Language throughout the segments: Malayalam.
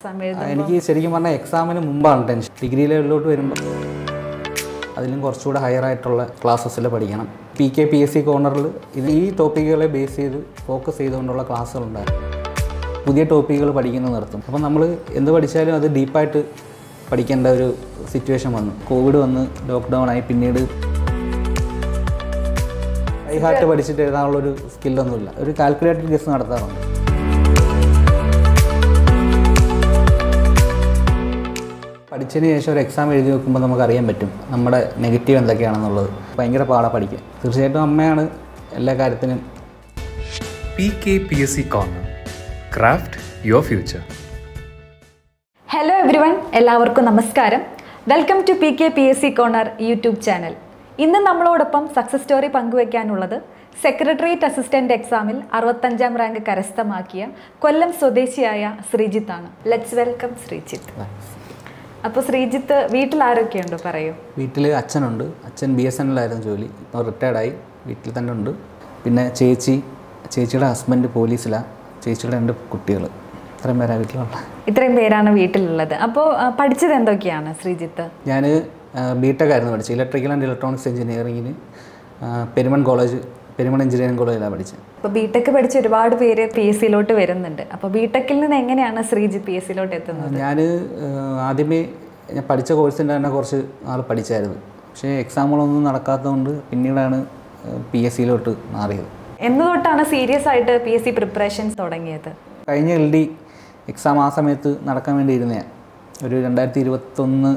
എനിക്ക് ശരിക്കും പറഞ്ഞാൽ എക്സാമിന് മുമ്പാണ് ടെൻഷൻ. ഡിഗ്രി ലെവലിലോട്ട് വരുമ്പോൾ അതിലും കുറച്ചുകൂടെ ഹയർ ആയിട്ടുള്ള ക്ലാസ്സസിൽ പഠിക്കണം. PK-PSC കോർണറിൽ ഈ ടോപ്പിക്കുകളെ ബേസ് ചെയ്ത് ഫോക്കസ് ചെയ്തുകൊണ്ടുള്ള ക്ലാസ്സുകളുണ്ടായിരുന്നു. പുതിയ ടോപ്പിക്കുകൾ പഠിക്കുന്നത് നിർത്തും. അപ്പം നമ്മൾ എന്ത് പഠിച്ചാലും അത് ഡീപ്പായിട്ട് പഠിക്കേണ്ട ഒരു സിറ്റുവേഷൻ വന്നു. കോവിഡ് വന്ന് ലോക്ക്ഡൗൺ ആയി. പിന്നീട് ഹൈ ഹാർട്ട് പഠിച്ചിട്ട് എഴുതാനുള്ളൊരു സ്കില്ലൊന്നുമില്ല. ഒരു കാൽക്കുലേറ്റഡ് ഗസ് നടത്താറുണ്ട്. പഠിച്ചതിന് ശേഷം ഒരു എക്സാം എഴുതി വെക്കുമ്പോൾ നമുക്കറിയാൻ പറ്റും നമ്മുടെ നെഗറ്റീവ് എന്തൊക്കെയാണെന്നുള്ളത്. ഭയങ്കര പാടാ പഠിക്കാൻ. തീർച്ചയായിട്ടും അമ്മയാണ് എല്ലാ കാര്യത്തിനും. PK-PSC corner, craft your future. Hello everyone, എല്ലാവർക്കും നമസ്കാരം. Welcome to PK-PSC corner YouTube channel. ഇന്ന് നമ്മളോടൊപ്പം സക്സസ് സ്റ്റോറി പങ്കുവയ്ക്കാനുള്ളത് സെക്രട്ടേറിയറ്റ് അസിസ്റ്റന്റ് എക്സാമിൽ 65ാം റാങ്ക് കരസ്ഥമാക്കിയ കൊല്ലം സ്വദേശിയായ ശ്രീജിത്താണ്. Let's welcome Sreejith. അപ്പോൾ ശ്രീജിത്ത്, വീട്ടിൽ ആരൊക്കെയുണ്ട് പറയൂ? വീട്ടിൽ അച്ഛനുണ്ട്. അച്ഛൻ BSNL ആയിരുന്നു ജോലി. ഇപ്പോൾ റിട്ടയർഡായി, വീട്ടിൽ തന്നെ ഉണ്ട്. പിന്നെ ചേച്ചിയുടെ ഹസ്ബൻഡ് പോലീസിലാണ്. ചേച്ചിയുടെ 2 കുട്ടികൾ. ഇത്രയും പേരാണ് വീട്ടിലുള്ള. ഇത്രയും പേരാണ് വീട്ടിലുള്ളത്. അപ്പോൾ പഠിച്ചത് എന്തൊക്കെയാണ് ശ്രീജിത്ത്? ഞാൻ BTech ആയിരുന്നു പഠിച്ചത്. ഇലക്ട്രിക്കൽ ആൻഡ് ഇലക്ട്രോണിക്സ് എഞ്ചിനീയറിങ്ങിന് പെരുമൺ എഞ്ചിനീയറിംഗ് കോളേജിലാണ് പഠിച്ചത്. അപ്പോൾ BTech പഠിച്ച ഒരുപാട് പേര് PSCയിലോട്ട് വരുന്നുണ്ട്. അപ്പോൾ BTechൽ നിന്ന് എങ്ങനെയാണ് ശ്രീജിത്ത് PSCയിലോട്ട് എത്തുന്നത്? ഞാൻ ആദ്യമേ പഠിച്ച കോഴ്സിൻ്റെ തന്നെ കുറച്ച് നാൾ പഠിച്ചായിരുന്നു. പക്ഷേ എക്സാമുകളൊന്നും നടക്കാത്തതുകൊണ്ട് പിന്നീടാണ് PSCയിലോട്ട് മാറിയത്. എന്ന് തൊട്ടാണ് സീരിയസ് ആയിട്ട് PSC പ്രിപ്പറേഷൻസ് തുടങ്ങിയത്? കഴിഞ്ഞ LD എക്സാം ആ സമയത്ത് നടക്കാൻ വേണ്ടി ഇരുന്നതാണ്. ഒരു 2021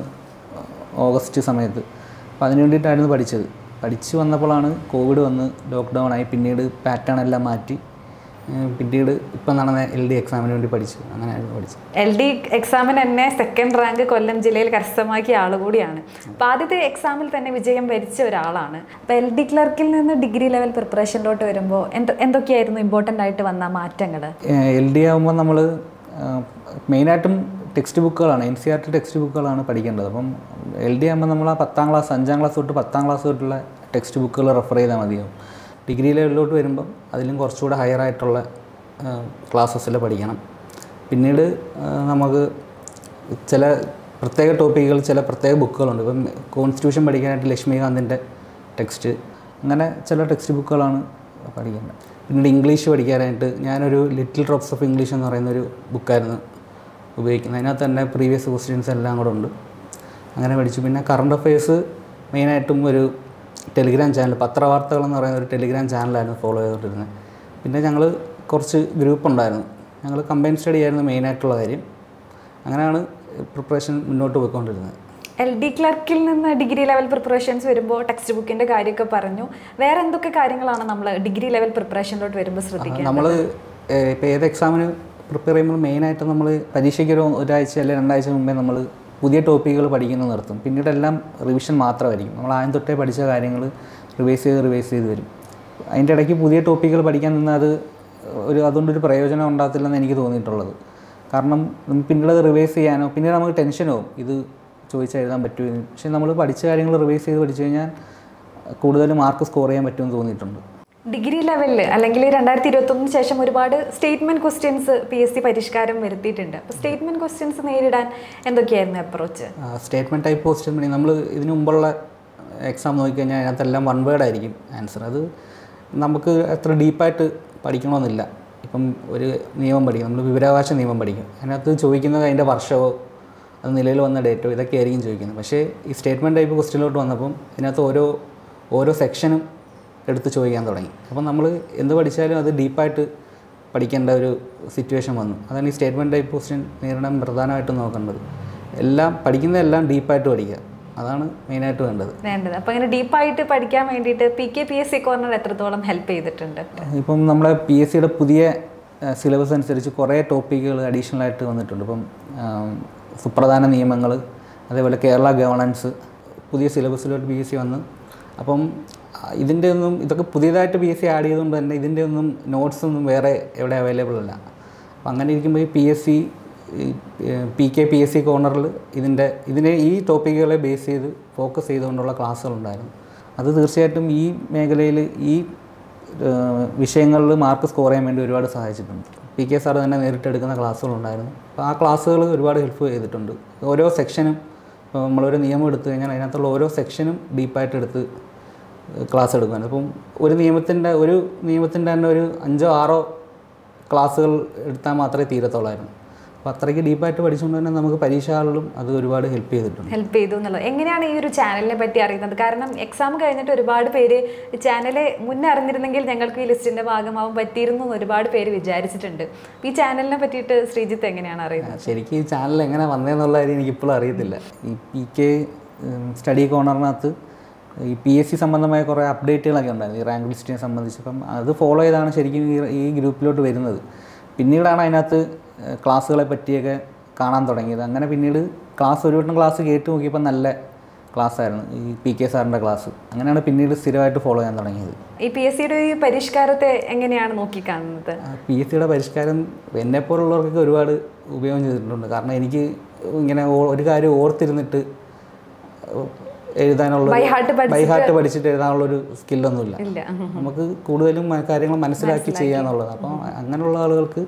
ഓഗസ്റ്റ് സമയത്ത്. അപ്പോൾ അതിന് വേണ്ടിയിട്ടായിരുന്നു പഠിച്ചത്. പഠിച്ച് വന്നപ്പോഴാണ് കോവിഡ് വന്ന് ലോക്ക്ഡൗൺ ആയി. പിന്നീട് പാറ്റേൺ എല്ലാം മാറ്റി. പിന്നീട് ഇപ്പം നടന്ന LD എക്സാമിന് വേണ്ടി പഠിച്ചു. അങ്ങനെയായിരുന്നു പഠിച്ചത്. LD എക്സാമിന് തന്നെ 2nd റാങ്ക് കൊല്ലം ജില്ലയിൽ കരസ്ഥമാക്കിയ ആൾ കൂടിയാണ്. അപ്പോൾ ആദ്യത്തെ എക്സാമിൽ തന്നെ വിജയം വരിച്ച ഒരാളാണ്. അപ്പോൾ LD ക്ലർക്കിൽ നിന്ന് ഡിഗ്രി ലെവൽ പ്രിപ്പറേഷനിലോട്ട് വരുമ്പോൾ എന്തൊക്കെയായിരുന്നു ഇമ്പോർട്ടൻ്റ് ആയിട്ട് വന്ന മാറ്റങ്ങൾ? LD ആകുമ്പോൾ നമ്മൾ മെയിനായിട്ടും ടെക്സ്റ്റ് ബുക്കുകളാണ്, NCERT ടെക്സ്റ്റ് ബുക്കുകളാണ് പഠിക്കേണ്ടത്. അപ്പം LD ആകുമ്പോൾ നമ്മൾ ആ 10ാം ക്ലാസ് 5ാം ക്ലാസ് തൊട്ട് 10ാം ക്ലാസ് തൊട്ടുള്ള ടെക്സ്റ്റ് ബുക്കുകൾ റെഫർ ചെയ്താൽ മതിയാവും. ഡിഗ്രി ലെവലിലോട്ട് വരുമ്പം അതിലും കുറച്ചുകൂടെ ഹയർ ആയിട്ടുള്ള ക്ലാസ്സസിൽ പഠിക്കണം. പിന്നീട് നമുക്ക് ചില പ്രത്യേക ടോപ്പിക്കുകൾ, ചില പ്രത്യേക ബുക്കുകളുണ്ട്. ഇപ്പം കോൺസ്റ്റിറ്റ്യൂഷൻ പഠിക്കാനായിട്ട് ലക്ഷ്മികാന്തിൻ്റെ ടെക്സ്റ്റ്, അങ്ങനെ ചില ടെക്സ്റ്റ് ബുക്കുകളാണ് പഠിക്കേണ്ടത്. പിന്നീട് ഇംഗ്ലീഷ് പഠിക്കാനായിട്ട് ഞാനൊരു ലിറ്റിൽ ഡ്രോപ്സ് ഓഫ് ഇംഗ്ലീഷ് എന്ന് പറയുന്നൊരു ബുക്കായിരുന്നു ഉപയോഗിക്കുന്നത്. അതിനകത്ത് തന്നെ പ്രീവിയസ് ക്വസ്റ്റ്യൻസ് എല്ലാം കൂടെ ഉണ്ട്. അങ്ങനെ പഠിച്ചു. പിന്നെ കറണ്ട് അഫയേഴ്സ് മെയിനായിട്ടും ഒരു ടെലിഗ്രാം ചാനൽ, പത്രവാർത്തകളെന്ന് പറയുന്ന ഒരു ടെലിഗ്രാം ചാനലായിരുന്നു ഫോളോ ചെയ്തുകൊണ്ടിരുന്നത്. പിന്നെ ഞങ്ങൾ കുറച്ച് ഗ്രൂപ്പ് ഉണ്ടായിരുന്നു. ഞങ്ങൾ കമ്പൈൻ സ്റ്റഡി ആയിരുന്നു മെയിനായിട്ടുള്ള കാര്യം. അങ്ങനെയാണ് പ്രിപ്പറേഷൻ മുന്നോട്ട് പോയിക്കൊണ്ടിരുന്നത്. LD ക്ലർക്കിൽ നിന്ന് ഡിഗ്രി ലെവൽ പ്രിപ്പറേഷൻസ് വരുമ്പോൾ ടെക്സ്റ്റ് ബുക്കിൻ്റെ കാര്യമൊക്കെ പറഞ്ഞു. വേറെ എന്തൊക്കെ കാര്യങ്ങളാണ് നമ്മൾ ഡിഗ്രി ലെവൽ പ്രിപ്പറേഷനിലോട്ട് വരുമ്പോൾ ശ്രദ്ധിക്കുക? നമ്മൾ ഇപ്പോൾ ഏത് എക്സാമിന് പ്രിപ്പയർ ചെയ്യുമ്പോൾ മെയിനായിട്ട് നമ്മൾ പരീക്ഷയ്ക്ക് ഒരാഴ്ച അല്ലെങ്കിൽ 2 ആഴ്ച മുമ്പേ നമ്മൾ പുതിയ ടോപ്പിക്കുകൾ പഠിക്കുന്നത് നിർത്തും. പിന്നീടെല്ലാം റിവിഷൻ മാത്രമായിരിക്കും. നമ്മൾ ആദ്യം തൊട്ടേ പഠിച്ച കാര്യങ്ങൾ റിവൈസ് ചെയ്ത് വരും. അതിൻ്റെ ഇടയ്ക്ക് പുതിയ ടോപ്പിക്കുകൾ പഠിക്കാൻ നിന്നാൽ അതുകൊണ്ടൊരു പ്രയോജനം ഉണ്ടാകത്തില്ലെന്ന് എനിക്ക് തോന്നിയിട്ടുള്ളത്. കാരണം പിന്നീട് അത് റിവൈസ് ചെയ്യാനോ പിന്നീട് നമുക്ക് ടെൻഷനോ ഇത് ചോദിച്ചാൽ എഴുതാൻ പറ്റുമെന്ന്. പക്ഷേ നമ്മൾ പഠിച്ച കാര്യങ്ങൾ റിവൈസ് ചെയ്ത് പഠിച്ചു കഴിഞ്ഞാൽ കൂടുതൽ മാർക്ക് സ്കോർ ചെയ്യാൻ പറ്റുമെന്ന് തോന്നിയിട്ടുണ്ട്. ഡിഗ്രി ലെവലിൽ അല്ലെങ്കിൽ 2021 ശേഷം ഒരുപാട് സ്റ്റേറ്റ്മെൻറ്റ് ക്വസ്റ്റ്യൻസ് PSC പരിഷ്കാരം വരുത്തിയിട്ടുണ്ട്. അപ്പോൾ സ്റ്റേറ്റ്മെൻറ്റ് ക്വസ്റ്റ്യൻസ് നേരിടാൻ എന്തൊക്കെയായിരുന്നു അപ്രോച്ച്? സ്റ്റേറ്റ്മെൻറ്റ് ടൈപ്പ് ക്വസ്റ്റ്യൻ നമ്മൾ ഇതിനു മുമ്പുള്ള എക്സാം നോക്കിക്കഴിഞ്ഞാൽ അതിനകത്തെല്ലാം 1 വേർഡ് ആയിരിക്കും ആൻസർ. അത് നമുക്ക് അത്ര ഡീപ്പായിട്ട് പഠിക്കണമെന്നില്ല. ഇപ്പം ഒരു നിയമം പഠിക്കും, നമ്മൾ വിവരാവകാശ നിയമം പഠിക്കും. അതിനകത്ത് ചോദിക്കുന്നത് അതിൻ്റെ വർഷമോ അത് നിലയിൽ വന്ന ഡേറ്റോ ഇതൊക്കെ ആയിരിക്കും ചോദിക്കുന്നത്. പക്ഷേ ഈ സ്റ്റേറ്റ്മെൻറ്റ് ടൈപ്പ് ക്വസ്റ്റ്യനിലോട്ട് വന്നപ്പം ഇതിനകത്ത് ഓരോ സെക്ഷനും എടുത്ത് ചോദിക്കാൻ തുടങ്ങി. അപ്പം നമ്മൾ എന്ത് പഠിച്ചാലും അത് ഡീപ്പായിട്ട് പഠിക്കേണ്ട ഒരു സിറ്റുവേഷൻ വന്നു. അതാണ് ഈ സ്റ്റേറ്റ്മെൻറ്റ് ടൈപ്പ് ക്വസ്റ്റ്യൻ നേരിടാൻ പ്രധാനമായിട്ടും നോക്കേണ്ടത്. പഠിക്കുന്നതെല്ലാം ഡീപ്പായിട്ട് പഠിക്കുക. അതാണ് മെയിനായിട്ട് വേണ്ടത്. അപ്പോൾ അങ്ങനെ ഡീപ്പായിട്ട് പഠിക്കാൻ വേണ്ടിയിട്ട് PK-PSC കോർണർ എത്രത്തോളം ഹെൽപ്പ് ചെയ്തിട്ടുണ്ട്? ഇപ്പം നമ്മുടെ PSCയുടെ പുതിയ സിലബസ് അനുസരിച്ച് കുറേ ടോപ്പിക്കുകൾ അഡീഷണലായിട്ട് വന്നിട്ടുണ്ട്. ഇപ്പം സുപ്രധാന നിയമങ്ങൾ, അതേപോലെ കേരള ഗവേണൻസ് പുതിയ സിലബസിലോട്ട് PSC വന്ന്. അപ്പം ഇതൊക്കെ പുതിയതായിട്ട് PSC ആഡ് ചെയ്തുകൊണ്ട് തന്നെ ഇതിൻ്റെ ഒന്നും നോട്ട്സൊന്നും വേറെ എവിടെ അവൈലബിൾ അല്ല. അപ്പം അങ്ങനെ ഇരിക്കുമ്പോൾ ഈ PK-PSC കോർണറിൽ ഈ ടോപ്പിക്കുകളെ ബേസ് ചെയ്ത് ഫോക്കസ് ചെയ്തുകൊണ്ടുള്ള ക്ലാസ്സുകളുണ്ടായിരുന്നു. അത് തീർച്ചയായിട്ടും ഈ മേഖലയിൽ ഈ വിഷയങ്ങളിൽ മാർക്ക് സ്കോർ ചെയ്യാൻ വേണ്ടി ഒരുപാട് സഹായിച്ചിട്ടുണ്ട്. PK സാർ തന്നെ നേരിട്ട് എടുക്കുന്ന ക്ലാസ്സുകളുണ്ടായിരുന്നു. അപ്പോൾ ആ ക്ലാസ്സുകൾ ഒരുപാട് ഹെൽപ്പ് ചെയ്തിട്ടുണ്ട്. ഓരോ സെക്ഷനും ഇപ്പോൾ നമ്മളൊരു നിയമം എടുത്തു കഴിഞ്ഞാൽ അതിനകത്തുള്ള ഓരോ സെക്ഷനും ഡീപ്പായിട്ട് എടുത്ത് ക്ലാസ് എടുക്കുകയാണ്. അപ്പം ഒരു നിയമത്തിൻ്റെ തന്നെ ഒരു 5-6 ക്ലാസ്സുകൾ എടുത്താൽ മാത്രമേ തീരത്തുള്ളായിരുന്നു. അപ്പോൾ അത്രയ്ക്ക് ഡീപ്പായിട്ട് പഠിച്ചുകൊണ്ട് തന്നെ നമുക്ക് പരീക്ഷകളിലും അത് ഒരുപാട് ഹെൽപ്പ് ചെയ്തു എന്നുള്ളത്. എങ്ങനെയാണ് ഈ ഒരു ചാനലിനെ പറ്റി അറിയുന്നത്? കാരണം എക്സാം കഴിഞ്ഞിട്ട് ഒരുപാട് പേര് ചാനല് മുന്നേ അറിഞ്ഞിരുന്നെങ്കിൽ ഞങ്ങൾക്ക് ഈ ലിസ്റ്റിൻ്റെ ഭാഗമാവാൻ പറ്റിയിരുന്നു എന്ന് ഒരുപാട് പേര് വിചാരിച്ചിട്ടുണ്ട്. ഈ ചാനലിനെ പറ്റിയിട്ട് ശ്രീജിത്ത് എങ്ങനെയാണ് അറിയുന്നത്? ശരിക്കും ഈ ചാനൽ എങ്ങനെ വന്നതെന്നുള്ള കാര്യം എനിക്കിപ്പോഴും അറിയത്തില്ല. ഈ PK സ്റ്റഡി കോർണറിനകത്ത് ഈ PSC സംബന്ധമായ കുറേ അപ്ഡേറ്റുകളൊക്കെ ഉണ്ടായിരുന്നു ഈ റാങ്ക് ലിസ്റ്റിനെ സംബന്ധിച്ച്. അപ്പം അത് ഫോളോ ചെയ്താണ് ശരിക്കും ഈ ഗ്രൂപ്പിലോട്ട് വരുന്നത്. പിന്നീടാണ് അതിനകത്ത് ക്ലാസ്സുകളെ പറ്റിയൊക്കെ കാണാൻ തുടങ്ങിയത്. അങ്ങനെ പിന്നീട് ഒരു വട്ടം ക്ലാസ് കേട്ട് നോക്കിയപ്പോൾ നല്ല ക്ലാസ്സായിരുന്നു ഈ PK സാറിൻ്റെ ക്ലാസ്. അങ്ങനെയാണ് പിന്നീട് സ്ഥിരമായിട്ട് ഫോളോ ചെയ്യാൻ തുടങ്ങിയത്. ഈ PSCയുടെ ഈ പരിഷ്കാരത്തെ എങ്ങനെയാണ് നോക്കിക്കാണുന്നത്? PSCയുടെ പരിഷ്കാരം എന്നെപ്പോലുള്ളവർക്കൊക്കെ ഒരുപാട് ഉപയോഗം ചെയ്തിട്ടുണ്ട്. കാരണം എനിക്ക് ഇങ്ങനെ ഒരു കാര്യം ഓർത്തിരുന്നിട്ട് എഴുതാനുള്ള ബൈഹാർട്ട് പഠിച്ചിട്ട് എഴുതാനുള്ളൊരു സ്കില്ലൊന്നുമില്ല. നമുക്ക് കൂടുതലും കാര്യങ്ങൾ മനസ്സിലാക്കി ചെയ്യാന്നുള്ളത്. അപ്പം അങ്ങനെയുള്ള ആളുകൾക്ക്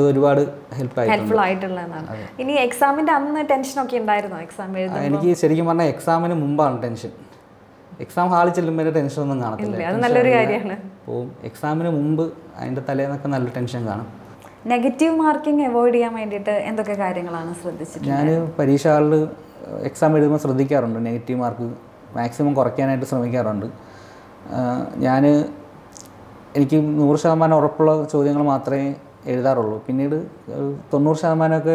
ഒരുപാട് ഹെൽപ്ഫുൾ ആയിട്ടുള്ളതാണ്. ഇനി എക്സാമിന്റെ അന്ന് ടെൻഷനൊക്കെ ഉണ്ടായിരുന്നോ? എക്സാം എഴുതുമ്പോൾ എനിക്ക് ശരിക്കും പറഞ്ഞാൽ എക്സാമിന് മുമ്പാണ് ടെൻഷൻ. എക്സാം ഹാളിൽ ചെല്ലുമ്പോൾ ടെൻഷനൊന്നും കാണത്തില്ല. അത് നല്ലൊരു കാര്യമാണ്. അപ്പോൾ എക്സാമിന് മുമ്പ് അതിൻ്റെ തലേന്നൊക്കെ നല്ല ടെൻഷൻ കാണും. നെഗറ്റീവ് മാർക്കിംഗ് അവോയ്ഡ് ചെയ്യാൻ വേണ്ടിയിട്ട് എന്തൊക്കെ കാര്യങ്ങളാണ് ശ്രദ്ധിച്ചത്? ഞാൻ പരീക്ഷ ഹാളിൽ എക്സാം എഴുതുമ്പോൾ ശ്രദ്ധിക്കാറുണ്ട്. നെഗറ്റീവ് മാർക്ക് മാക്സിമം കുറയ്ക്കാനായിട്ട് ശ്രമിക്കാറുണ്ട്. എനിക്ക് 100% ഉറപ്പുള്ള ചോദ്യങ്ങൾ മാത്രമേ എഴുതാറുള്ളൂ. പിന്നീട് 90%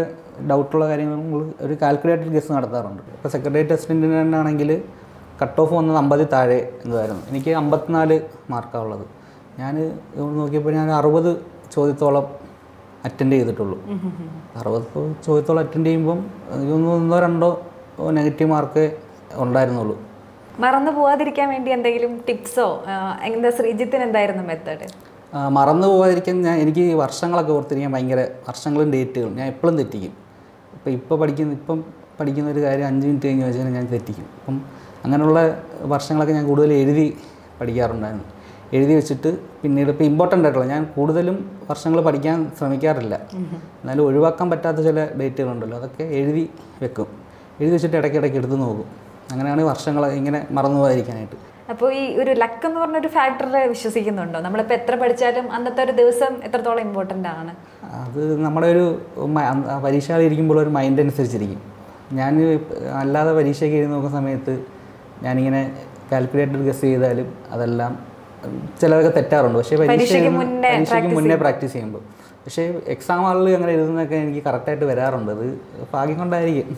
ഡൗട്ടുള്ള കാര്യങ്ങൾ ഒരു കാൽക്കുലേറ്റഡ് ഗസ് നടത്താറുണ്ട്. ഇപ്പോൾ സെക്രട്ടേറിയറ്റ് അസിസ്റ്റൻറ്റിനാണെങ്കിൽ കട്ട് ഓഫ് വന്നത് 50 താഴെ എന്നതായിരുന്നു. എനിക്ക് 54 മാർക്കാണ് ഉള്ളത്. ഞാൻ നോക്കിയപ്പോൾ ഞാൻ 60 ചോദ്യത്തോളം അറ്റൻഡ് ചെയ്തിട്ടുള്ളൂ. 60 ചോദ്യത്തോളം അറ്റൻഡ് ചെയ്യുമ്പം 1-2 നെഗറ്റീവ് മാർക്കേ ഉണ്ടായിരുന്നുള്ളൂ. മറന്നു പോകാതിരിക്കാൻ വേണ്ടി എന്തെങ്കിലും ടിപ്സോ എന്താ ശ്രീജിത്തിന് എന്തായിരുന്നു മെത്തേഡ്? മറന്നു പോകാതിരിക്കാൻ എനിക്ക് വർഷങ്ങളൊക്കെ ഓർത്തിരിക്കാൻ ഭയങ്കര വർഷങ്ങളും ഡേറ്റുകളും ഞാൻ എപ്പോഴും തെറ്റിക്കും. ഇപ്പം പഠിക്കുന്ന ഒരു കാര്യം 5 മിനിറ്റ് കഴിഞ്ഞ് വെച്ചാൽ ഞാൻ തെറ്റിക്കും. അപ്പം അങ്ങനെയുള്ള വർഷങ്ങളൊക്കെ ഞാൻ കൂടുതൽ എഴുതി പഠിക്കാറുണ്ടായിരുന്നു. എഴുതി വെച്ചിട്ട് പിന്നീട് ഇപ്പോൾ ഇമ്പോർട്ടൻ്റ് ആയിട്ടുള്ള ഞാൻ കൂടുതലും വർഷങ്ങൾ പഠിക്കാൻ ശ്രമിക്കാറില്ല. എന്നാലും ഒഴിവാക്കാൻ പറ്റാത്ത ചില ഡേറ്റുകളുണ്ടല്ലോ, അതൊക്കെ എഴുതി വെക്കും. എഴുതി വെച്ചിട്ട് ഇടയ്ക്കിടയ്ക്ക് എടുത്ത് നോക്കും. അങ്ങനെയാണ് വർഷങ്ങൾ ഇങ്ങനെ മറന്നു പോകാതിരിക്കാനായിട്ട്. അപ്പോൾ ഈ ഒരു ലക്ക് എന്ന് പറഞ്ഞൊരു ഫാക്ടറെ വിശ്വസിക്കുന്നുണ്ടോ? നമ്മളിപ്പോൾ എത്ര പഠിച്ചാലും അന്നത്തെ ഒരു ദിവസം എത്രത്തോളം ഇമ്പോർട്ടൻ്റ് ആണ്? അത് നമ്മുടെ ഒരു പരീക്ഷയിൽ ഇരിക്കുമ്പോൾ ഒരു മൈൻഡ് അനുസരിച്ചിരിക്കും. ഞാൻ അല്ലാതെ പരീക്ഷയ്ക്ക് എഴുതി നോക്കുന്ന സമയത്ത് ഞാനിങ്ങനെ കാൽക്കുലേറ്റഡ് ഗസ് ചെയ്താലും അതെല്ലാം ചിലതൊക്കെ തെറ്റാറുണ്ട്. പക്ഷേ പരീക്ഷയ്ക്ക് മുന്നേ പ്രാക്ടീസ് ചെയ്യുമ്പോൾ. പക്ഷേ എക്സാം ഹാളിൽ അങ്ങനെ എഴുതുന്നതൊക്കെ എനിക്ക് കറക്റ്റായിട്ട് വരാറുണ്ട്. അത് ഭാഗ്യം കൊണ്ടായിരിക്കും.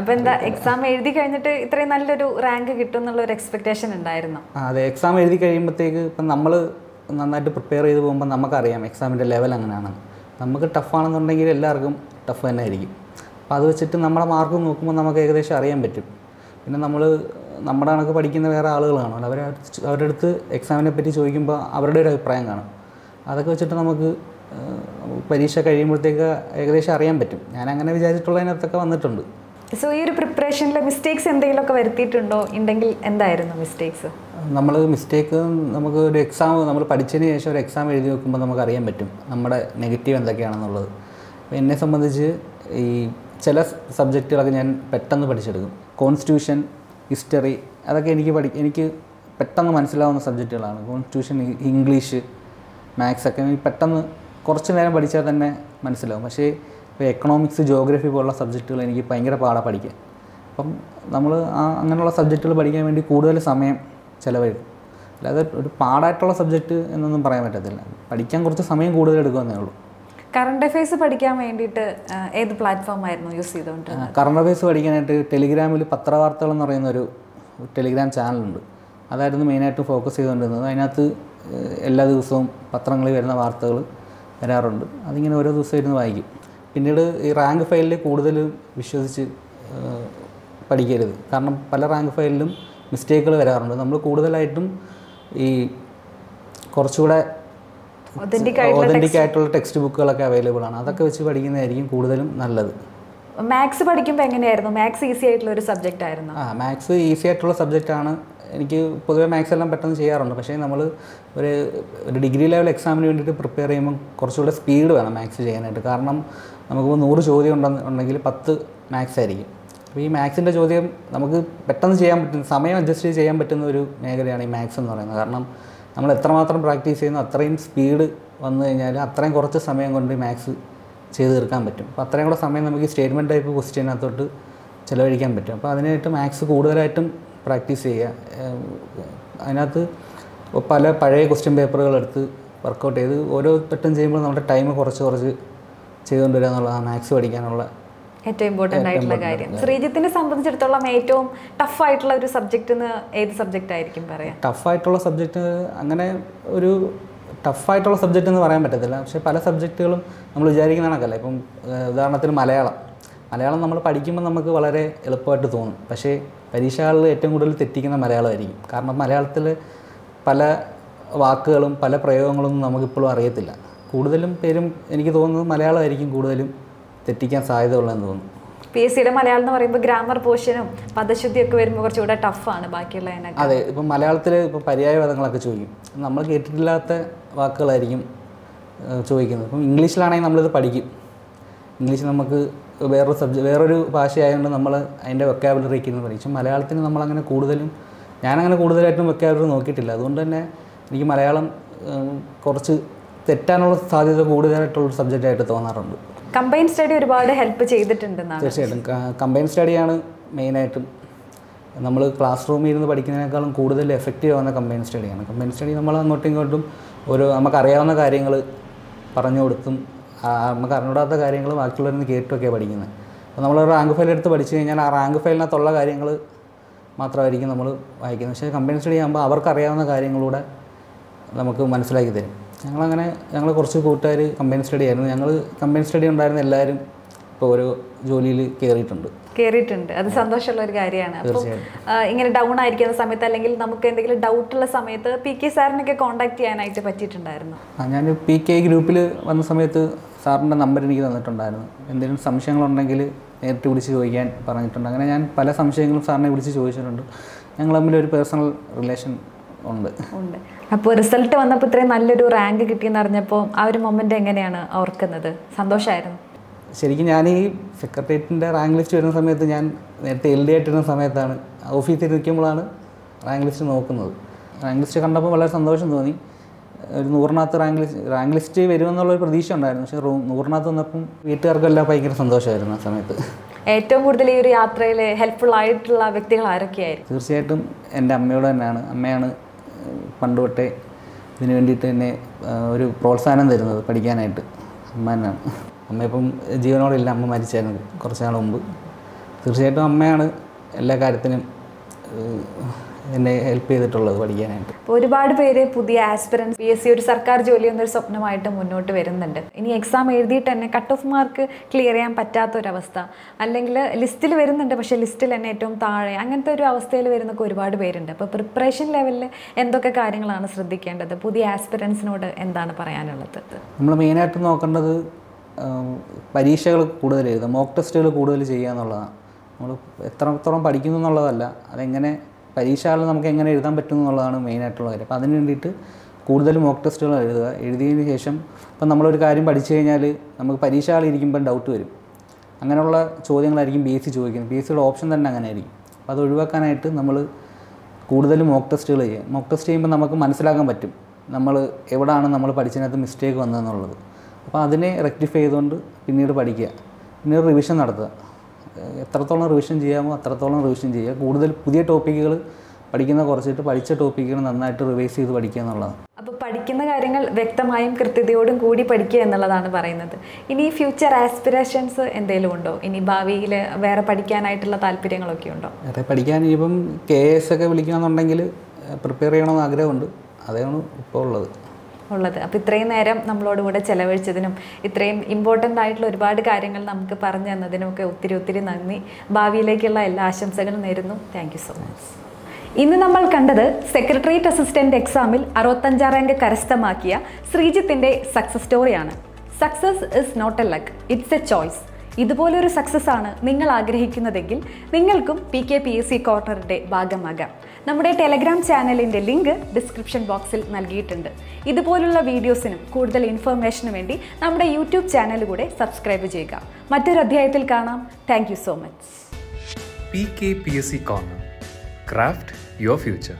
അപ്പോൾ എന്താ എക്സാം എഴുതി കഴിഞ്ഞിട്ട് ഇത്രയും നല്ലൊരു റാങ്ക് കിട്ടും എന്നുള്ള ഒരു എക്സ്പെക്ടേഷൻ ഉണ്ടായിരുന്നോ? അതെ, എക്സാം എഴുതി കഴിയുമ്പോഴത്തേക്ക് ഇപ്പം നമ്മൾ നന്നായിട്ട് പ്രിപ്പയർ ചെയ്ത് പോകുമ്പോൾ നമുക്കറിയാം എക്സാമിൻ്റെ ലെവൽ അങ്ങനെയാണ്. നമുക്ക് ടഫാണെന്നുണ്ടെങ്കിൽ എല്ലാവർക്കും ടഫ് തന്നെ ആയിരിക്കും. അപ്പോൾ അത് വെച്ചിട്ട് നമ്മുടെ മാർക്ക് നോക്കുമ്പോൾ നമുക്ക് ഏകദേശം അറിയാൻ പറ്റും. പിന്നെ നമ്മുടെ കണക്ക് പഠിക്കുന്ന വേറെ ആളുകൾ കാണുമല്ലോ, അവരുടെ അടുത്ത് എക്സാമിനെ പറ്റി ചോദിക്കുമ്പോൾ അവരുടെ ഒരു അഭിപ്രായം കാണും. അതൊക്കെ വെച്ചിട്ട് നമുക്ക് പരീക്ഷ കഴിയുമ്പോഴത്തേക്ക് ഏകദേശം അറിയാൻ പറ്റും. ഞാൻ അങ്ങനെ വിചാരിച്ചിട്ടുള്ളതിനകത്തൊക്കെ വന്നിട്ടുണ്ട്. സോ ഈ ഒരു പ്രിപ്പറേഷനിൽ മിസ്റ്റേക്സ് എന്തെങ്കിലുമൊക്കെ വരുത്തിയിട്ടുണ്ടോ? ഉണ്ടെങ്കിൽ എന്തായിരുന്നു മിസ്റ്റേക്സ്? നമുക്ക് ഒരു എക്സാം നമ്മൾ പഠിച്ചതിന് ശേഷം ഒരു എക്സാം എഴുതി വെക്കുമ്പോൾ നമുക്ക് അറിയാൻ പറ്റും നമ്മുടെ നെഗറ്റീവ് എന്തൊക്കെയാണെന്നുള്ളത്. അപ്പോൾ എന്നെ സംബന്ധിച്ച് ഈ ചില സബ്ജക്റ്റുകളൊക്കെ ഞാൻ പെട്ടെന്ന് പഠിച്ചെടുക്കും. കോൺസ്റ്റിറ്റ്യൂഷൻ, ഹിസ്റ്ററി, അതൊക്കെ എനിക്ക് പെട്ടെന്ന് മനസ്സിലാവുന്ന സബ്ജക്റ്റുകളാണ്. കോൺസ്റ്റിറ്റ്യൂഷൻ, ഇംഗ്ലീഷ്, മാത്സ് ഒക്കെ എനിക്ക് പെട്ടെന്ന് കുറച്ച് നേരം പഠിച്ചാൽ തന്നെ മനസ്സിലാവും. പക്ഷേ ഇപ്പോൾ എക്കണോമിക്സ്, ജോഗ്രഫി പോലുള്ള സബ്ജക്റ്റുകൾ എനിക്ക് ഭയങ്കര പാടാണ് പഠിക്കാൻ. അപ്പം നമ്മൾ അങ്ങനെയുള്ള സബ്ജക്റ്റുകൾ പഠിക്കാൻ വേണ്ടി കൂടുതൽ സമയം ചിലവഴിക്കും. അല്ലാതെ ഒരു പാടായിട്ടുള്ള സബ്ജക്റ്റ് എന്നൊന്നും പറയാൻ പറ്റത്തില്ല. പഠിക്കാൻ കുറച്ച് സമയം കൂടുതൽ എടുക്കുമെന്നേ ഉള്ളൂ. കറണ്ട് അഫയേഴ്സ് പഠിക്കാൻ വേണ്ടിയിട്ട് ഏത് പ്ലാറ്റ്ഫോം ആയിരുന്നു യൂസ് ചെയ്തുകൊണ്ടിരുന്നത്? കറണ്ട് അഫയേഴ്സ് പഠിക്കാനായിട്ട് ടെലിഗ്രാമിൽ പത്രവാർത്തകൾ എന്ന് പറയുന്നൊരു ടെലിഗ്രാം ചാനലുണ്ട്. അതായിരുന്നു മെയിനായിട്ട് ഫോക്കസ് ചെയ്തുകൊണ്ടിരുന്നത്. അതിനകത്ത് എല്ലാ ദിവസവും പത്രങ്ങളിൽ വരുന്ന വാർത്തകൾ വരാറുണ്ട്. അതിങ്ങനെ ഓരോ ദിവസം ഇരുന്ന് വായിക്കും. പിന്നീട് ഈ റാങ്ക് ഫയലിൽ കൂടുതൽ വിശ്വസിച്ച് പഠിക്കരുത്. കാരണം പല റാങ്ക് ഫയലിലും മിസ്റ്റേക്കുകൾ വരാറുണ്ട്. നമ്മൾ കൂടുതലായിട്ടും ഈ കുറച്ചുകൂടെ ഒതൻറ്റിക് ആയിട്ടുള്ള ടെക്സ്റ്റ് ബുക്കുകളൊക്കെ അവൈലബിൾ ആണ്. അതൊക്കെ വെച്ച് പഠിക്കുന്നതായിരിക്കും കൂടുതലും നല്ലത്. മാത്സ് പഠിക്കുമ്പോൾ എങ്ങനെയായിരുന്നു? മാത്സ് ഈസി ആയിട്ടുള്ള ഒരു സബ്ജക്റ്റ് ആയിരുന്നു? മാത്സ് ഈസി ആയിട്ടുള്ള സബ്ജക്റ്റാണ് എനിക്ക് പൊതുവേ മാത്സ് എല്ലാം പെട്ടെന്ന് ചെയ്യാറുണ്ട്. പക്ഷേ നമ്മൾ ഒരു ഡിഗ്രി ലെവൽ എക്സാമിന് വേണ്ടിയിട്ട് പ്രിപ്പയർ ചെയ്യുമ്പോൾ കുറച്ചുകൂടെ സ്പീഡ് വേണം മാത്സ് ചെയ്യാനായിട്ട്. കാരണം നമുക്കിപ്പോൾ 100 ചോദ്യം ഉണ്ടെങ്കിൽ 10 മാത്സ് ആയിരിക്കും. അപ്പോൾ ഈ മാത്സിൻ്റെ ചോദ്യം നമുക്ക് പെട്ടെന്ന് ചെയ്യാൻ പറ്റുന്ന, സമയം അഡ്ജസ്റ്റ് ചെയ്യാൻ പറ്റുന്ന ഒരു മേഖലയാണ് ഈ മാത്സ് എന്ന് പറയുന്നത്. കാരണം നമ്മൾ എത്രമാത്രം പ്രാക്ടീസ് ചെയ്യുന്നു അത്രയും സ്പീഡ് വന്നു കഴിഞ്ഞാൽ അത്രയും കുറച്ച് സമയം കൊണ്ട് മാത്സ് ചെയ്ത് തീർക്കാൻ പറ്റും. അപ്പോൾ അത്രയും കൂടെ സമയം നമുക്ക് ഈ സ്റ്റേറ്റ്മെൻറ്റ് ടൈപ്പ് ക്വസ്റ്റ്യനകത്തോട്ട് ചിലവഴിക്കാൻ പറ്റും. അപ്പോൾ അതിനായിട്ട് മാത്സ് കൂടുതലായിട്ടും പ്രാക്ടീസ് ചെയ്യുക. അതിനകത്ത് പഴയ ക്വസ്റ്റ്യൻ പേപ്പറുകൾ എടുത്ത് വർക്കൗട്ട് ചെയ്ത് ഓരോ വട്ടം ചെയ്യുമ്പോൾ നമ്മുടെ ടൈം കുറച്ച് ചെയ്തുകൊണ്ട് വരിക എന്നുള്ളതാണ് മാത്സ് പഠിക്കാനുള്ള ഏറ്റവും ഇമ്പോർട്ടൻ്റ് ആയിട്ടുള്ള കാര്യം. ശ്രീജിത്തിനെ സംബന്ധിച്ചിടത്തോളം ഏറ്റവും ടഫായിട്ടുള്ള ഒരു സബ്ജക്റ്റ് ഏത് സബ്ജക്റ്റ് ആയിരിക്കും പറയാം? ടഫായിട്ടുള്ള സബ്ജക്റ്റ് അങ്ങനെ ഒരു ടഫായിട്ടുള്ള സബ്ജക്റ്റ് എന്ന് പറയാൻ പറ്റത്തില്ല. പക്ഷേ പല സബ്ജക്റ്റുകളും നമ്മൾ വിചാരിക്കുന്ന കണക്കല്ല. ഇപ്പം ഉദാഹരണത്തിന് മലയാളം നമ്മൾ പഠിക്കുമ്പോൾ നമുക്ക് വളരെ എളുപ്പമായിട്ട് തോന്നും. പക്ഷേ പരീക്ഷകളിൽ ഏറ്റവും കൂടുതൽ തെറ്റിക്കുന്ന മലയാളമായിരിക്കും. കാരണം മലയാളത്തിൽ പല വാക്കുകളും പല പ്രയോഗങ്ങളും നമുക്കിപ്പോഴും അറിയത്തില്ല. കൂടുതലും പേരും എനിക്ക് തോന്നുന്നത് മലയാളമായിരിക്കും കൂടുതലും തെറ്റിക്കാൻ സാധ്യതയുള്ളതെന്ന് തോന്നുന്നു. PSCയുടെ മലയാളം എന്ന് പറയുമ്പോൾ ഗ്രാമർ പോർഷനും പദശുദ്ധിയൊക്കെ വരുമ്പോൾ കുറച്ചുകൂടെ ടഫാണ് ബാക്കിയുള്ള. അതെ, ഇപ്പം മലയാളത്തിൽ ഇപ്പോൾ പര്യായ പദങ്ങളൊക്കെ ചോദിക്കും. നമ്മൾ കേട്ടിട്ടില്ലാത്ത വാക്കുകളായിരിക്കും ചോദിക്കുന്നത്. ഇപ്പം ഇംഗ്ലീഷിലാണെങ്കിൽ നമ്മളിത് പഠിക്കും. ഇംഗ്ലീഷ് നമുക്ക് വേറൊരു ഭാഷയായതുകൊണ്ട് നമ്മൾ അതിൻ്റെ വൊക്കാബുലറിക്ക് ഇരുന്ന് പഠിക്കും. പക്ഷേ മലയാളത്തിന് നമ്മളങ്ങനെ ഞാനങ്ങനെ കൂടുതലായിട്ടും വൊക്കാബുലറി നോക്കിയിട്ടില്ല. അതുകൊണ്ട് തന്നെ എനിക്ക് മലയാളം കുറച്ച് തെറ്റാനുള്ള സാധ്യത കൂടുതലായിട്ടുള്ളൊരു സബ്ജക്റ്റായിട്ട് തോന്നാറുണ്ട്. കമ്പൈൻ സ്റ്റഡി ഒരുപാട് ഹെൽപ്പ് ചെയ്തിട്ടുണ്ടെന്നാണ്. തീർച്ചയായിട്ടും കമ്പൈൻ സ്റ്റഡിയാണ് മെയിനായിട്ടും. നമ്മൾ ക്ലാസ് റൂമിൽ ഇരുന്ന് പഠിക്കുന്നതിനേക്കാളും കൂടുതൽ എഫക്റ്റീവ് ആവുന്ന കമ്പൈൻ സ്റ്റഡിയാണ്. കമ്പൈൻ സ്റ്റഡി നമ്മൾ അങ്ങോട്ടും ഇങ്ങോട്ടും നമുക്കറിയാവുന്ന കാര്യങ്ങൾ പറഞ്ഞു കൊടുത്തും നമുക്ക് അറിഞ്ഞൂടാത്ത കാര്യങ്ങൾ ബാക്കിയുള്ളവരിൽ നിന്ന് കേട്ടുമൊക്കെയാണ് പഠിക്കുന്നത്. അപ്പോൾ നമ്മൾ റാങ്ക് ഫയൽ എടുത്ത് പഠിച്ചു കഴിഞ്ഞാൽ ആ റാങ്ക് ഫയലിനകത്തുള്ള കാര്യങ്ങൾ മാത്രമായിരിക്കും നമ്മൾ വായിക്കുന്നത്. പക്ഷേ കമ്പൈൻ സ്റ്റഡി ആകുമ്പോൾ അവർക്കറിയാവുന്ന കാര്യങ്ങളൂടെ നമുക്ക് മനസ്സിലാക്കി തരും. ഞങ്ങൾ കുറച്ച് കൂട്ടുകാർ കമ്പൈൻ സ്റ്റഡി ആയിരുന്നു. ഞങ്ങൾ കമ്പൈൻ സ്റ്റഡി ഉണ്ടായിരുന്ന എല്ലാവരും ഇപ്പോൾ ഓരോ ജോലിയിൽ കയറിയിട്ടുണ്ട്. അത് സന്തോഷമുള്ള ഒരു കാര്യമാണ്. അപ്പോൾ ഇങ്ങനെ ഡൗൺ ആയിരിക്കുന്ന സമയത്ത് അല്ലെങ്കിൽ നമുക്ക് എന്തെങ്കിലും ഡൗട്ടുള്ള സമയത്ത് PK സാറിനൊക്കെ കോൺടാക്ട് ചെയ്യാനായിട്ട് പറ്റിയിട്ടുണ്ടായിരുന്നു? ഞാൻ PK ഗ്രൂപ്പിൽ വന്ന സമയത്ത് സാറിൻ്റെ നമ്പർ എനിക്ക് തന്നിട്ടുണ്ടായിരുന്നു. എന്തെങ്കിലും സംശയങ്ങളുണ്ടെങ്കിൽ നേരിട്ട് വിളിച്ച് ചോദിക്കാൻ പറഞ്ഞിട്ടുണ്ട്. അങ്ങനെ ഞാൻ പല സംശയങ്ങളും സാറിനെ വിളിച്ച് ചോദിച്ചിട്ടുണ്ട്. ഞങ്ങൾ തമ്മിൽ ഒരു പേഴ്സണൽ റിലേഷൻ ഉണ്ട്. അപ്പോൾ റിസൾട്ട് വന്നപ്പോൾ ഇത്രയും നല്ലൊരു റാങ്ക് കിട്ടിയെന്ന് അറിഞ്ഞപ്പോൾ ആ ഒരു മൊമെൻ്റ് എങ്ങനെയാണ് ഓർക്കുന്നത്? സന്തോഷമായിരുന്നു? ശരിക്കും ഞാൻ ഈ സെക്രട്ടേറിയറ്റിൻ്റെ റാങ്ക് ലിസ്റ്റ് വരുന്ന സമയത്ത് ഞാൻ നേരത്തെ LD ആയിട്ടിരുന്ന സമയത്താണ് ഓഫീസിൽ നിൽക്കുമ്പോഴാണ് റാങ്ക് ലിസ്റ്റ് നോക്കുന്നത്. റാങ്ക് ലിസ്റ്റ് കണ്ടപ്പോൾ വളരെ സന്തോഷം തോന്നി. ഒരു 100-നകത്ത് റാങ്ക് ലിസ്റ്റ് വരുമെന്നുള്ളൊരു പ്രതീക്ഷ ഉണ്ടായിരുന്നു. പക്ഷേ 100-നകത്ത് വന്നപ്പം വീട്ടുകാർക്കെല്ലാം ഭയങ്കര സന്തോഷമായിരുന്നു ആ സമയത്ത്. ഏറ്റവും കൂടുതൽ ഈ ഒരു യാത്രയിൽ ഹെൽപ്ഫുൾ ആയിട്ടുള്ള വ്യക്തികൾ ആരൊക്കെയായിരുന്നു? തീർച്ചയായിട്ടും എൻ്റെ അമ്മയോട് തന്നെയാണ്. അമ്മയാണ് പണ്ട് തൊട്ടേ ഇതിന് വേണ്ടിയിട്ട് തന്നെ ഒരു പ്രോത്സാഹനം തരുന്നത് പഠിക്കാനായിട്ട്. അമ്മ തന്നെയാണ്. അമ്മ ഇപ്പം ജീവനോടില്ല, അമ്മ മരിച്ചായിരുന്നു കുറച്ച് നാൾ മുമ്പ്. തീർച്ചയായിട്ടും അമ്മയാണ് എല്ലാ കാര്യത്തിനും എന്നെ ഹെൽപ്പ് ചെയ്തിട്ടുള്ളത് പഠിക്കാനായിട്ട്. ഒരുപാട് പേര് പുതിയ ആസ്പിറൻസ് PSC ഒരു സർക്കാർ ജോലി എന്നൊരു സ്വപ്നമായിട്ട് മുന്നോട്ട് വരുന്നുണ്ട്. ഇനി എക്സാം എഴുതിയിട്ട് തന്നെ കട്ട് ഓഫ് മാർക്ക് ക്ലിയർ ചെയ്യാൻ പറ്റാത്തൊരവസ്ഥ, അല്ലെങ്കിൽ ലിസ്റ്റിൽ വരുന്നുണ്ട് പക്ഷേ ലിസ്റ്റിൽ തന്നെ ഏറ്റവും താഴെ, അങ്ങനത്തെ ഒരു അവസ്ഥയിൽ വരുന്നൊക്കെ ഒരുപാട് പേരുണ്ട്. അപ്പോൾ പ്രിപ്പറേഷൻ ലെവലിൽ എന്തൊക്കെ കാര്യങ്ങളാണ് ശ്രദ്ധിക്കേണ്ടത്? പുതിയ ആസ്പിറൻസിനോട് എന്താണ് പറയാനുള്ളത്? നമ്മൾ മെയിനായിട്ട് നോക്കേണ്ടത് പരീക്ഷകൾ കൂടുതൽ എഴുതുക, മോക്ക് ടെസ്റ്റുകൾ കൂടുതൽ ചെയ്യുക എന്നുള്ളതാണ്. നമ്മൾ എത്രത്തോളം പഠിക്കുന്നു എന്നുള്ളതല്ല, അതെങ്ങനെ പരീക്ഷകളിൽ നമുക്ക് എങ്ങനെ എഴുതാൻ പറ്റുന്നു എന്നുള്ളതാണ് മെയിനായിട്ടുള്ള കാര്യം. അപ്പോൾ അതിന് വേണ്ടിയിട്ട് കൂടുതൽ മോക്ക് ടെസ്റ്റുകൾ എഴുതുക. എഴുതിയതിന് ശേഷം ഇപ്പം നമ്മളൊരു കാര്യം പഠിച്ചു കഴിഞ്ഞാൽ നമുക്ക് പരീക്ഷകളിൽ ഇരിക്കുമ്പോൾ ഡൗട്ട് വരും. അങ്ങനെയുള്ള ചോദ്യങ്ങളായിരിക്കും PSC ചോദിക്കുന്നത്. PSCയുടെ ഓപ്ഷൻ തന്നെ അങ്ങനെ ആയിരിക്കും. അപ്പോൾ അത് ഒഴിവാക്കാനായിട്ട് നമ്മൾ കൂടുതൽ മോക്ക് ടെസ്റ്റുകൾ ചെയ്യുക. മോക്ക് ടെസ്റ്റ് ചെയ്യുമ്പോൾ നമുക്ക് മനസ്സിലാക്കാൻ പറ്റും നമ്മൾ എവിടെയാണ് നമ്മൾ പഠിച്ചതിനകത്ത് മിസ്റ്റേക്ക് വന്നതെന്നുള്ളത്. അപ്പോൾ അതിനെ റെക്ടിഫൈ ചെയ്തുകൊണ്ട് പിന്നീട് പഠിക്കുക, പിന്നീട് റിവിഷൻ നടത്തുക. എത്രത്തോളം റിവിഷൻ ചെയ്യാമോ അത്രത്തോളം റിവിഷൻ ചെയ്യുക. കൂടുതൽ പുതിയ ടോപ്പിക്കുകൾ പഠിക്കുന്ന കുറച്ചിട്ട് പഠിച്ച ടോപ്പിക്കുകൾ നന്നായിട്ട് റിവൈസ് ചെയ്ത് പഠിക്കുക എന്നുള്ളതാണ്. അപ്പോൾ പഠിക്കുന്ന കാര്യങ്ങൾ വ്യക്തമായും കൃത്യതയോടും കൂടി പഠിക്കുക എന്നുള്ളതാണ് പറയുന്നത്. ഇനി ഫ്യൂച്ചർ ആസ്പിറേഷൻസ് എന്തെങ്കിലും ഉണ്ടോ? ഇനി ഭാവിയിൽ വേറെ പഠിക്കാനായിട്ടുള്ള താല്പര്യങ്ങളൊക്കെ ഉണ്ടോ? വേറെ പഠിക്കാൻ ഇനിയിപ്പം KS ഒക്കെ വിളിക്കുകയാണെന്നുണ്ടെങ്കിൽ പ്രിപ്പയർ ചെയ്യണമെന്ന് ആഗ്രഹമുണ്ട്. അതാണ് ഇപ്പോൾ ഉള്ളത്. അപ്പോൾ ഇത്രയും നേരം നമ്മളോട് കൂടെ ചെലവഴിച്ചതിനും ഇത്രയും ഇമ്പോർട്ടൻ്റ് ആയിട്ടുള്ള ഒരുപാട് കാര്യങ്ങൾ നമുക്ക് പറഞ്ഞു തന്നതിനുമൊക്കെ ഒത്തിരി നന്ദി. ഭാവിയിലേക്കുള്ള എല്ലാ ആശംസകളും നേരുന്നു. Thank you so much. ഇന്ന് നമ്മൾ കണ്ടത് സെക്രട്ടേറിയറ്റ് അസിസ്റ്റന്റ് എക്സാമിൽ 65 റാങ്ക് കരസ്ഥമാക്കിയ ശ്രീജിത്തിന്റെ സക്സസ് സ്റ്റോറിയാണ്. Success is not a luck, it's a choice. ഇതുപോലൊരു സക്സസ് ആണ് നിങ്ങൾ ആഗ്രഹിക്കുന്നതെങ്കിൽ നിങ്ങൾക്കും PKPSC കോർണറിൻ്റെ ഭാഗമാകാം. നമ്മുടെ ടെലഗ്രാം ചാനലിൻ്റെ ലിങ്ക് ഡിസ്ക്രിപ്ഷൻ ബോക്സിൽ നൽകിയിട്ടുണ്ട്. ഇതുപോലുള്ള വീഡിയോസിനും കൂടുതൽ ഇൻഫർമേഷനും വേണ്ടി നമ്മുടെ യൂട്യൂബ് ചാനൽ കൂടെ സബ്സ്ക്രൈബ് ചെയ്യുക. മറ്റൊരു അധ്യായത്തിൽ കാണാം. Thank you so much. PKPSC Corner. Craft your future.